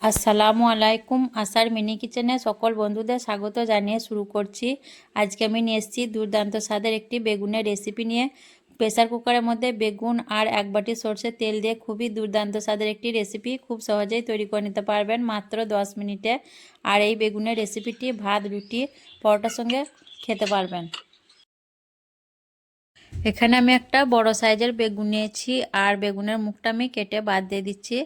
আসসালামু আলাইকুম। আশার মিনি কিচেনে সকল বন্ধুদের স্বাগত জানিয়ে শুরু করছি। আজকে আমি নিয়ে এসেছি দুর্দান্ত স্বাদের একটি বেগুনের রেসিপি নিয়ে। প্রেসার কুকারের মধ্যে বেগুন আর 1 বাটি সরষের তেল দিয়ে খুবই দুর্দান্ত স্বাদের একটি রেসিপি খুব সহজেই তৈরি করে নিতে পারবেন মাত্র 10 মিনিটে। আর এই বেগুনের রেসিপিটি ভাত, রুটি, পরোটার সঙ্গে খেতে পারবেন। এখানে আমি একটা বড় সাইজের বেগুন নিয়েছি আর বেগুনের মুখটা আমি কেটে বাদ দিয়ে দিচ্ছি।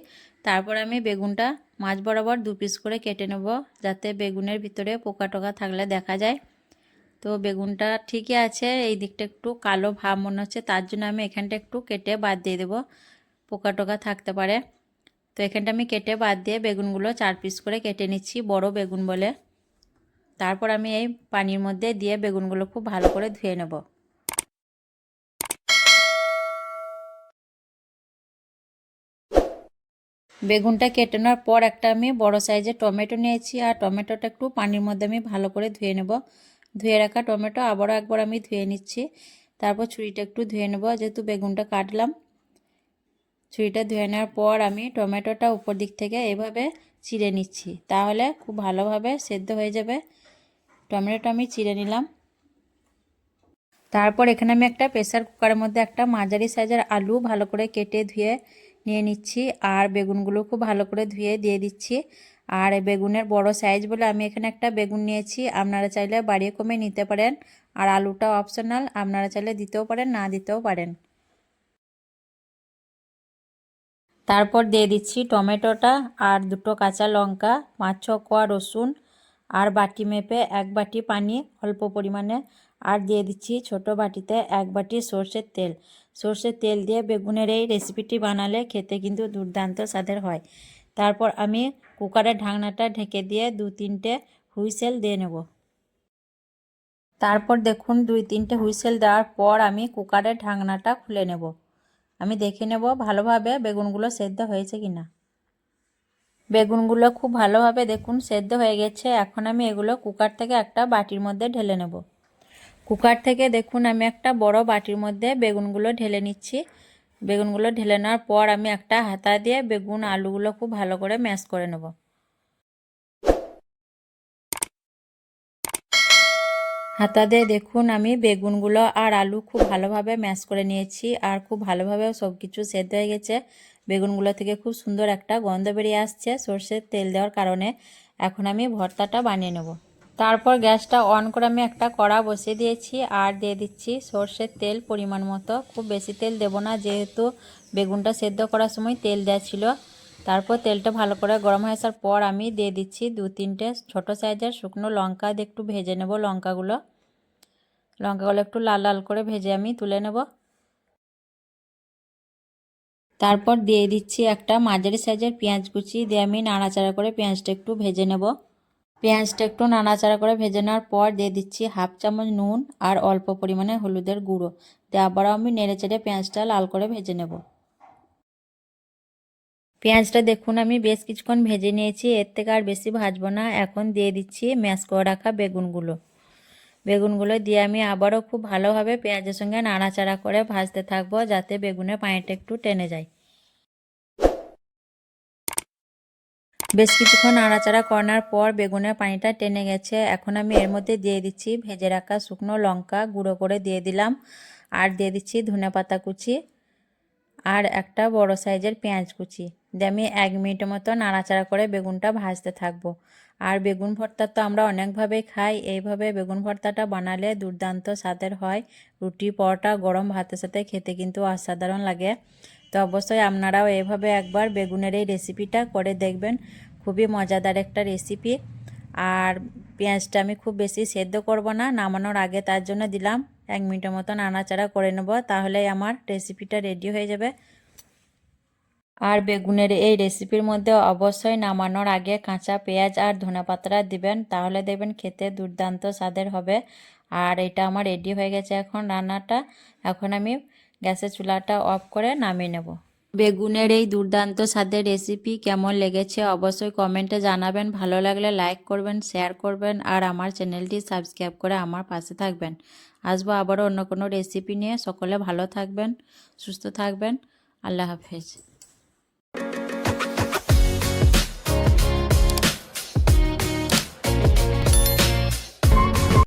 তারপর আমি বেগুনটা মাঝ বরাবর 2 পিস করে কেটে নেব, যাতে বেগুনের ভিতরে পোকা টোকা থাকলে দেখা যায়। তো বেগুনটা ঠিকই আছে, এই দিকটা একটু কালো ভাব মনে হচ্ছে, তার জন্য আমি এখানটা একটু কেটে বাদ দিয়ে দেবো, পোকা টোকা থাকতে পারে। তো এখানটা আমি কেটে বাদ দিয়ে বেগুনগুলো 4 পিস করে কেটে নিচ্ছি, বড় বেগুন বলে। তারপর আমি এই পানির মধ্যে দিয়ে বেগুনগুলো খুব ভালো করে ধুয়ে নেব। বেগুনটা কেটে নেওয়ার পর একটা আমি বড় সাইজের টমেটো নিয়েছি, আর টমেটোটা একটু পানির মধ্যে আমি ভালো করে ধুয়ে নেব। ধুয়ে রাখা টমেটো আবারও একবার আমি ধুয়ে নিচ্ছি। তারপর ছুরিটা একটু ধুয়ে নেব, যেহেতু বেগুনটা কাটলাম। ছুরিটা ধুয়ে নেওয়ার পর আমি টমেটোটা উপর দিক থেকে এভাবে চিড়ে নিচ্ছি, তাহলে খুব ভালোভাবে সেদ্ধ হয়ে যাবে। টমেটোটা আমি চিড়ে নিলাম। তারপর এখানে আমি একটা প্রেসার কুকারের মধ্যে একটা মাঝারি সাইজের আলু ভালো করে কেটে ধুয়ে নিয়ে নিচ্ছি, আর বেগুনগুলো খুব ভালো করে ধুয়ে দিয়ে দিচ্ছি। আর বেগুনের বড় সাইজ বলে আমি এখানে একটা বেগুন নিয়েছি, আপনারা চাইলে বাড়িয়ে কমে নিতে পারেন। আর আলুটা অপশনাল, আপনারা চাইলে দিতেও পারেন, না দিতেও পারেন। তারপর দিয়ে দিচ্ছি টমেটোটা আর 2টো কাঁচা লঙ্কা, 5-6 কোয়া রসুন, আর বাটি মেপে 1 বাটি পানি অল্প পরিমাণে, আর দিয়ে দিচ্ছি ছোট বাটিতে 1 বাটি সর্ষের তেল। সর্ষের তেল দিয়ে বেগুনের এই রেসিপিটি বানালে খেতে কিন্তু দুর্দান্ত স্বাদের হয়। তারপর আমি কুকারের ঢাকনাটা ঢেকে দিয়ে 2-3টে হুইসেল দিয়ে নেব। তারপর দেখুন 2-3টে হুইসেল দেওয়ার পর আমি কুকারের ঢাকনাটা খুলে নেব। আমি দেখে নেব ভালোভাবে বেগুনগুলো সেদ্ধ হয়েছে কিনা। বেগুনগুলো খুব ভালোভাবে দেখুন সেদ্ধ হয়ে গেছে। এখন আমি এগুলো কুকার থেকে একটা বাটির মধ্যে ঢেলে নেব। কুকার থেকে দেখুন আমি একটা বড় বাটির মধ্যে বেগুনগুলো ঢেলে নিচ্ছি। বেগুনগুলো ঢেলে নেওয়ার পর আমি একটা হাতা দিয়ে বেগুন আলুগুলো খুব ভালো করে ম্যাশ করে নেব। হাতা দিয়ে দেখুন আমি বেগুনগুলো আর আলু খুব ভালোভাবে ম্যাশ করে নিয়েছি, আর খুব ভালোভাবে সব কিছু সেদ্ধ হয়ে গেছে। বেগুনগুলো থেকে খুব সুন্দর একটা গন্ধ বেরিয়ে আসছে সর্ষের তেল দেওয়ার কারণে। এখন আমি ভর্তাটা বানিয়ে নেব। তারপর গ্যাসটা অন করে আমি একটা কড়া বসিয়ে দিয়েছি, আর দিয়ে দিচ্ছি সর্ষের তেল পরিমাণ মতো। খুব বেশি তেল দেব না, যেহেতু বেগুনটা সেদ্ধ করার সময় তেল দেওয়া ছিল। তারপর তেলটা ভালো করে গরম হয়ে আসার পর আমি দিয়ে দিচ্ছি 2-3টে ছোট সাইজের শুকনো লঙ্কা দিয়ে একটু ভেজে নেব। লঙ্কাগুলো একটু লাল লাল করে ভেজে আমি তুলে নেব। তারপর দিয়ে দিচ্ছি একটা মাঝারি সাইজের পেঁয়াজ কুচি দিয়ে আমি নাড়াচাড়া করে পেঁয়াজটা একটু ভেজে নেব। পেঁয়াজটা একটু নাড়াচাড়া করে ভেজে নেওয়ার পর দিয়ে দিচ্ছি 1/2 চামচ নুন আর অল্প পরিমাণে হলুদের গুঁড়ো দিয়ে আবারও আমি নেড়েচেড়ে পেঁয়াজটা লাল করে ভেজে নেব। পেঁয়াজটা দেখুন আমি বেশ কিছুক্ষণ ভেজে নিয়েছি, এর থেকে আর বেশি ভাজবো না। এখন দিয়ে দিচ্ছি ম্যাশ করে রাখা বেগুনগুলো দিয়ে আমি আবারও খুব ভালোভাবে পেঁয়াজের সঙ্গে নাড়াচাড়া করে ভাজতে থাকবো, যাতে বেগুনের পানিটা একটু টেনে যায়। বেশ কিছুক্ষণ নাড়াচাড়া করার পর বেগুনের পানিটা টেনে গেছে। এখন আমি এর মধ্যে দিয়ে দিচ্ছি ভেজে রাখা শুকনো লঙ্কা গুঁড়ো করে দিয়ে দিলাম, আর দিয়ে দিচ্ছি ধনেপাতা কুচি আর একটা বড় সাইজের পেঁয়াজ কুচি দিয়ে আমি 1 মিনিটের মতো নাড়াচাড়া করে বেগুনটা ভাজতে থাকবো। আর বেগুন ভর্তা তো আমরা অনেকভাবেই খাই, এইভাবে বেগুন ভর্তাটা বানালে দুর্দান্ত স্বাদের হয়। রুটি, পরোটা, গরম ভাতের সাথে খেতে কিন্তু অসাধারণ লাগে। তো অবশ্যই আপনারাও এইভাবে একবার বেগুনের এই রেসিপিটা করে দেখবেন, খুবই মজাদার একটা রেসিপি। আর পেঁয়াজটা আমি খুব বেশি সেদ্ধ করব না, নামানোর আগে তার জন্য দিলাম 1 মিনিটের মতো নাড়াচাড়া করে নেব, তাহলেই আমার রেসিপিটা রেডি হয়ে যাবে। আর বেগুনের এই রেসিপির মধ্যে অবশ্যই নামানোর আগে কাঁচা পেঁয়াজ আর ধনেপাতা দিবেন, তাহলে দেখবেন খেতে দুর্দান্ত স্বাদের হবে। আর এটা আমার রেডি হয়ে গেছে এখন রান্নাটা। এখন আমি গ্যাসের চুলাটা অফ করে নামিয়ে নেব। বেগুনের এই দুর্দান্ত স্বাদের রেসিপি কেমন লেগেছে অবশ্যই কমেন্টে জানাবেন। ভালো লাগলে লাইক করবেন, শেয়ার করবেন, আর আমার চ্যানেলটি সাবস্ক্রাইব করে আমার পাশে থাকবেন। আসবো আবারও অন্য কোনো রেসিপি নিয়ে। সকলে ভালো থাকবেন, সুস্থ থাকবেন। আল্লাহ হাফেজ।